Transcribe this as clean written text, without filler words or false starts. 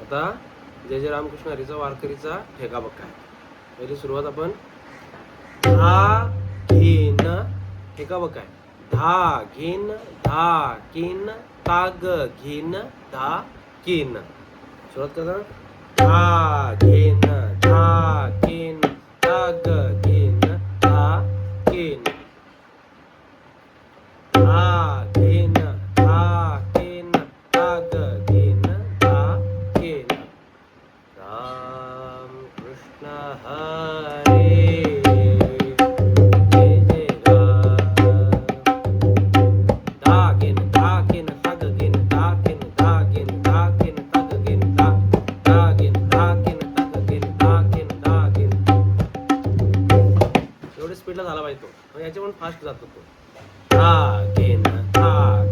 आता जय जय रामकृष्ण हरीचा वारकरीचा ठेका बघ काय. पहिली सुरुवात आपण धा घेन ठेका बघ काय. धा घेन धा केन ताग घेन धा केन. सुरुवात करा. धा घेन धा केन ताग घेन धा केन. धा घेन धा केन ताग घेन धा केन. राम कृष्ण हरे जय जय राम. धागेन धागेन तागेन धागेन धागेन धागेन तागेन धागेन धागेन तागेन धागेन धागेन. एवढे स्पीडला झाला पाहिजे तो. याच्या पण फास्ट जातो तो. धागेन धागेन